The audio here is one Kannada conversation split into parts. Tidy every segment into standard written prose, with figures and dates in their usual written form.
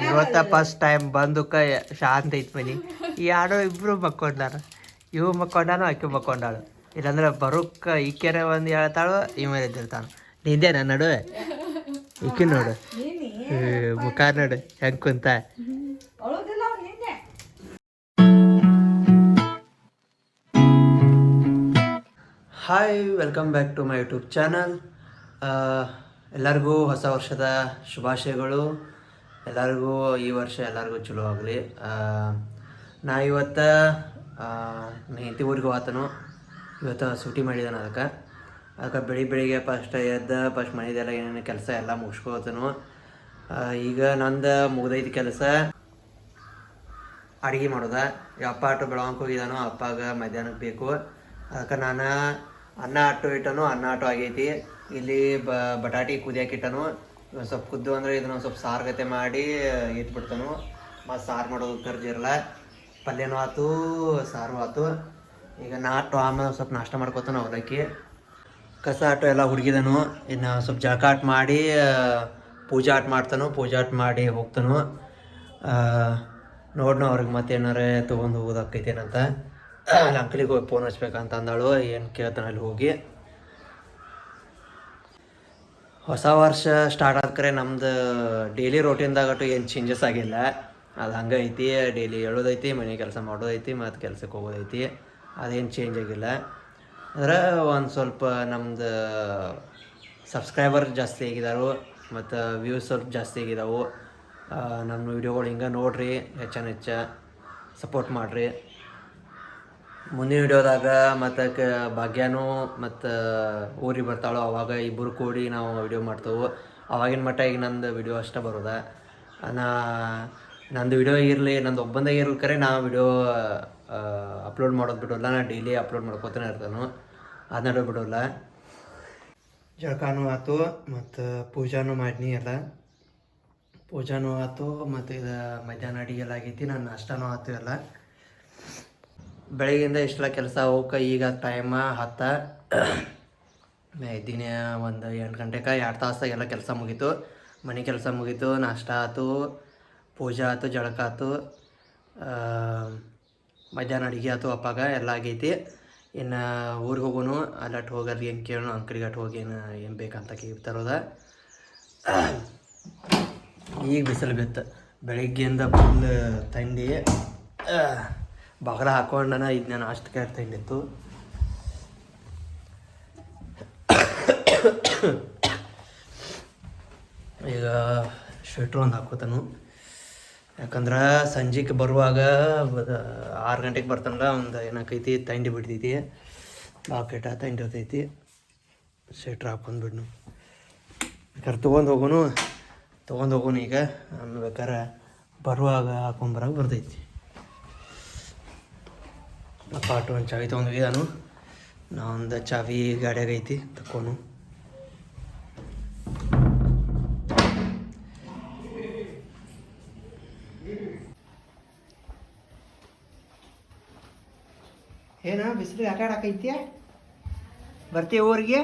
ಇವತ್ತ ಫಸ್ಟ್ ಟೈಮ್ ಬಂದುಕ ಶಾಂತ ಐತ್ ಮನಿ ಈ ಆಡೋ ಇಬ್ರು ಮಕ್ಕೊಂಡಾರ ಇವು ಮಕ್ಕೊಂಡಾನು ಆಕೆ ಮಕ್ಕೊಂಡಾಳು ಇಲ್ಲಾಂದ್ರೆ ಬರುಕ್ಕ ಈಕೆರೆ ಒಂದು ಹೇಳ್ತಾಳು ಇವ ಎದ್ದಿರ್ತಾನ ನಿಂದೆ ನನ್ನ ನಡುವೆ ಈಕಿ ನೋಡು ಮುಖ ನೋಡು ಹೆಂಗ್ ಕುಂತ hi welcome back to my YouTube channel. ಎಲ್ಲರಿಗೂ ಹೊಸ ವರ್ಷದ ಶುಭಾಶಯಗಳು. ಎಲ್ಲರಿಗೂ ಈ ವರ್ಷ ಎಲ್ಲರಿಗೂ ಚಲೋ ಆಗಲಿ. ನಾ ಇವತ್ತು ಹೆಂಡತಿ ಊರಿಗೆ ಹೋತನು. ಇವತ್ತು ಸೂಟಿ ಮಾಡಿದ್ದಾನೆ. ಅದಕ್ಕೆ ಬೆಳಿಗ್ಗೆ ಫಸ್ಟ್ ಮನೆಯದೆಲ್ಲ ಏನೇನು ಕೆಲಸ ಎಲ್ಲ ಮುಗಿಸ್ಕೋತನು. ಈಗ ನಂದು ಮುಗ್ದೈತಿ ಕೆಲಸ ಅಡುಗೆ ಮಾಡೋದ. ಅಪ್ಪ ಆಟೋ ಬೆಳವಂಗೆ ಹೋಗಿದ್ದಾನು, ಅಪ್ಪಾಗ ಮಧ್ಯಾಹ್ನಕ್ಕೆ ಬೇಕು. ಅದಕ್ಕೆ ನಾನು ಅನ್ನ ಇಟ್ಟನು, ಅನ್ನ ಆಗೈತಿ. ಇಲ್ಲಿ ಬಟಾಟಿ ಕುದಿಯಾಕಿಟ್ಟನು. ಸ್ವಲ್ಪ ಕುದ್ದು ಅಂದರೆ ಇದನ್ನು ಸ್ವಲ್ಪ ಸಾರು ಗತೆ ಮಾಡಿ ಇಟ್ಬಿಡ್ತಾನು. ಮತ್ತು ಸಾರು ಮಾಡೋದು ಕರ್ಜಿರಲ್ಲ, ಪಲ್ಯನೂ ಆಯ್ತು ಸಾರು ಆಯ್ತು. ಈಗ ಆಮೇಲೆ ಸ್ವಲ್ಪ ನಾಷ್ಟ ಮಾಡ್ಕೊತಾನು. ಅವಲಕ್ಕಿ ಕಸ ಎಲ್ಲ ಹುಡುಗಿದನು. ಇನ್ನು ಸ್ವಲ್ಪ ಜಳಕ ಮಾಡಿ ಪೂಜಾ ಮಾಡ್ತಾನು. ಪೂಜಾ ಮಾಡಿ ಹೋಗ್ತಾನು. ನೋಡ್ನು ಅವ್ರಿಗೆ ಮತ್ತೆ ಏನಾರೇ ತೊಗೊಂಡು ಹೋಗೋದಾಕೈತೇನಂತ. ಅಲ್ಲಿ ಅಂಕಲಿಗೆ ಹೋಗಿ ಫೋನ್ ಹಚ್ಬೇಕಂತ ಅಂದಾಳು. ಏನು ಕೇಳ್ತಾನೆ ಅಲ್ಲಿ ಹೋಗಿ. ಹೊಸ ವರ್ಷ ಸ್ಟಾರ್ಟ್ ಆದ್ಕರೆ ನಮ್ದು ಡೈಲಿ ರೋಟೀನ್ದಾಗಟ್ಟು ಏನು ಚೇಂಜಸ್ ಆಗಿಲ್ಲ. ಅದು ಹಂಗೆ ಐತಿ. ಡೈಲಿ ಹೇಳೋದೈತಿ, ಮನೆ ಕೆಲಸ ಮಾಡೋದೈತಿ, ಮತ್ತು ಕೆಲ್ಸಕ್ಕೆ ಹೋಗೋದೈತಿ. ಅದೇನು ಚೇಂಜ್ ಆಗಿಲ್ಲ. ಅಂದ್ರೆ ಒಂದು ಸ್ವಲ್ಪ ನಮ್ದು ಸಬ್ಸ್ಕ್ರೈಬರ್ ಜಾಸ್ತಿ ಆಗಿದ್ದಾರು, ಮತ್ತು ವ್ಯೂಸ್ ಸ್ವಲ್ಪ ಜಾಸ್ತಿ ಆಗಿದ್ದಾವೆ. ನಮ್ಮ ವಿಡಿಯೋಗಳು ಹಿಂಗೆ ನೋಡಿರಿ, ಹೆಚ್ಚ ಸಪೋರ್ಟ್ ಮಾಡಿರಿ. ಮುಂದಿನ ವಿಡಿಯೋದಾಗ ಮತ್ತು ಭಾಗ್ಯನೂ ಮತ್ತು ಊರಿಗೆ ಬರ್ತಾಳೋ ಅವಾಗ ಇಬ್ಬರು ಕೂಡಿ ನಾವು ವಿಡಿಯೋ ಮಾಡ್ತೇವೆ. ಅವಾಗಿನ ಮಟ್ಟ ಈಗ ನಂದು ವಿಡಿಯೋ ಅಷ್ಟೇ ಬರೋದ. ನಂದು ವಿಡಿಯೋ ಇರಲಿ, ನಂದು ಒಬ್ಬಂದಾಗ ಇರ್ಲಿಕ್ಕರೆ ನಾ ವಿಡಿಯೋ ಅಪ್ಲೋಡ್ ಮಾಡೋದು ಬಿಡೋಲ್ಲ. ನಾನು ಡೈಲಿ ಅಪ್ಲೋಡ್ ಮಾಡ್ಕೋತಾನೆ ಇರ್ತಾನು, ಅದನ್ನ ಬಿಡೋಲ್ಲ. ಜಳಕಾನು ಆಯ್ತು, ಮತ್ತು ಪೂಜಾನು ಮಾಡಿನಿ. ಎಲ್ಲ ಪೂಜಾನು ಆಯ್ತು, ಮತ್ತು ಇದು ಮಧ್ಯಾಹ್ನ ಅಡಿಗೆ ಎಲ್ಲ ಆಗೈತಿ. ನಾನು ನಾಷ್ಟನೂ ಆಯ್ತು. ಎಲ್ಲ ಬೆಳಗ್ಗೆಯಿಂದ ಇಷ್ಟೆಲ್ಲ ಕೆಲಸ ಹೋಗಕ್ಕೆ ಈಗ ಟೈಮ 10 ದಿನ ಒಂದು 8 ಗಂಟೆಗೆ 2 ತಾಸಾಗ ಎಲ್ಲ ಕೆಲಸ ಮುಗೀತು. ಮನೆ ಕೆಲಸ ಮುಗೀತು, ನಾಷ್ಟ ಆಯ್ತು, ಪೂಜೆ ಆಯ್ತು, ಜಳಕ ಆಯ್ತು, ಮಧ್ಯಾಹ್ನ ಅಡುಗೆ ಆಯ್ತು. ಅಪ್ಪಾಗ ಎಲ್ಲ ಆಗೈತಿ. ಇನ್ನು ಊರಿಗೆ ಹೋಗೋನು. ಅಲ್ಲಟ್ಟು ಹೋಗಲ್ಲಿ ಏನು ಕೇಳೋಣ, ಅಂಕಲಿಗೆ ಅಟ್ಟು ಹೋಗಿ ಏನು ಬೇಕಂತ ಕೇಳ್ತಾರೋದ. ಈಗ ಬಿಸಿಲು ಬಿತ್ತು. ಬೆಳಗ್ಗೆಯಿಂದ ಫುಲ್ ಥಂಡಿ. ಬಾಗಲ ಹಾಕೊಂಡನ ಇದು ನಾನು ಅಷ್ಟು ಥಂಡಿತ್ತು. ಈಗ ಸ್ವೆಟ್ರ್ ಒಂದು ಹಾಕೋತಾನು. ಯಾಕಂದ್ರೆ ಸಂಜೆಗೆ ಬರುವಾಗ 6 ಗಂಟೆಗೆ ಬರ್ತಾನಲ್ಲ, ಒಂದು ಏನಾಕೈತಿ ಥಂಡಿ ಬಿಡ್ತೈತಿ, ಬಾಕೆಟ ಥಂಡಿ ಇರ್ತೈತಿ. ಸ್ವೆಟ್ರ್ ಹಾಕೊಂಡ್ಬಿಡ್ನು. ಬೇಕಾದ್ರೆ ತೊಗೊಂಡು ಹೋಗೋನು. ಈಗ ಆಮೇಲೆ ಬೇಕಾರೆ ಬರುವಾಗ ಹಾಕೊಂಬರಾಗ ಬರ್ತೈತಿ. ಅಪ್ಪ ಆಟೋ ಒಂದು ಚಾವಿ ತೊಗೊಂಡೋಗಿದ್ದಾನು. ನಾವೊಂದು ಚಾವಿ ಗಾಡಿಯಾಗ ಐತಿ, ತಕ್ಕೋನು. ಏನ ಬಿಸಿಲು ಆಟ ಆಡಕೈತಿಯ? ಬರ್ತೀಯ ಊರಿಗೆ?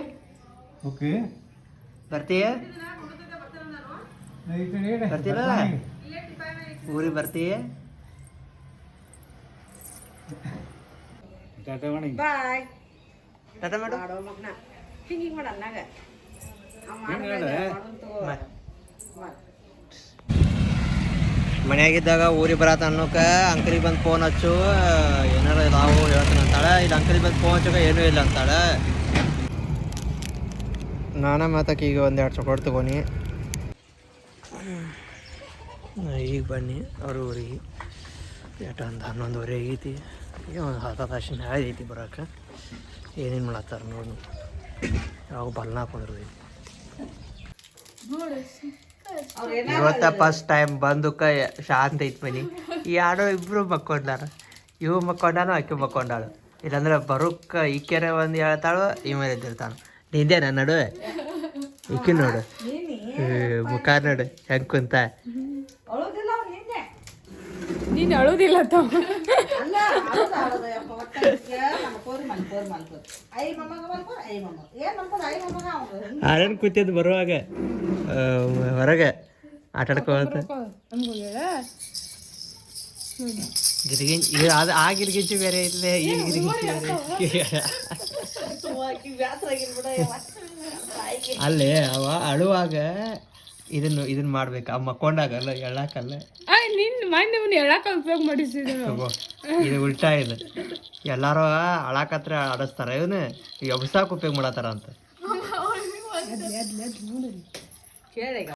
ಓಕೆ, ಬರ್ತೀಯ? ಬರ್ತಿಲ್ಲ ಊರಿಗೆ? ಬರ್ತೀಯ? ಬಾಯ್ ಟಾಟಾ ಮಾಡು. ಹಿಂಗೆ ಮಾಡ ಅನ್ನಾಗ ಮನೆಯಾಗಿದ್ದಾಗ ಊರಿಗೆ ಬರತ್ತ ಅನ್ನೋಕೆ ಅಂಕಲಿಗೆ ಬಂದು ಫೋನ್ ಹಚ್ಚು, ಏನಾರ ನಾವು ಹೇಳ್ತಾನೆ ಅಂತಾಳೆ. ಇದು ಅಂಕಲಿಗೆ ಬಂದು ಫೋನ್ ಹಚ್ಚೋಕೆ ಏನೂ ಇಲ್ಲ ಅಂತಾಳೆ. ನಾನು ಮಾತಕ್ಕೆ ಈಗ 1-2 ಚೊಕೊಟ್ಟು ತಗೋನಿ. ಈಗ ಬನ್ನಿ ಅವ್ರ ಊರಿಗೆ. ಒಂದು 11:30 ಆಗೈತಿ. ಈಗ ಒಂದು 10 ತಾಸು ಮ್ಯಾಲೆ ಐತಿ ಬರೋಕೆ. ಏನೇನು ಮಾಡತ್ತಾರ ನೋಡಿ. ಯಾವ ಬಲ್ನ ಹಾಕೊಂಡಿರ್ತೈತಿ. ಇವತ್ತ ಫಸ್ಟ್ ಟೈಮ್ ಬಂದುಕ ಶಾಂತ ಐತ್ ಮನಿ. ಈ ಆಡೋ ಇಬ್ರು ಮಕ್ಕೊಂಡಾರ. ಇವು ಮಕ್ಕೊಂಡಾನು ಆಕೆ ಮಕ್ಕೊಂಡಾಳು. ಇಲ್ಲಾಂದ್ರೆ ಬರುಕ್ಕ ಈಕೆರೆ ಒಂದು ಹೇಳ್ತಾಳು, ಇವ ಎದ್ದಿರ್ತಾನ. ನಿಂದೆ ನನ್ನ ನಡುವೆ ಈಕಿ ನೋಡು, ಮುಖ ನೋಡು ಹೆಂಗ್ ಕುಂತ. ನೀನು ಅಳುದಿಲ್ಲ ಆಡನ್ ಕೂತಿದ್ದು ಬರುವಾಗ ಹೊರಗೆ. ಆಟಾಡ್ಕೋತ ಗಿರಿಗಿಂಚಿ ಇದು ಅದು ಆ ಗಿರಿಗಿಂಚಿ ಬೇರೆ ಐತೆ ಈ ಗಿರಿಗಿಂಚಿ ಬೇರೆ ಅಲ್ಲೇ ಅವ ಅಳುವಾಗ ಇದನ್ನ ಮಾಡ್ಬೇಕು ಅವ್ ಮಕ್ಕೊಂಡಾಗಲ್ಲ ಎಳ್ಳಾಕಲ್ಲ ನಿನ್ನ ಮಣ್ಣು ಹೇಳಕ್ಕೆ ಉಪಯೋಗ ಮಾಡಿಸಿದ್ರು ಇದು ಉಲ್ಟಾ ಇದು ಎಲ್ಲಾರು ಅಳಾಕತ್ರ ಆಡಿಸ್ತಾರ ಇವನು ಎಬ್ಸಾಕ್ ಉಪಯೋಗ ಮಾಡತ್ತಾರ ಅಂತ ಕೇಳಿ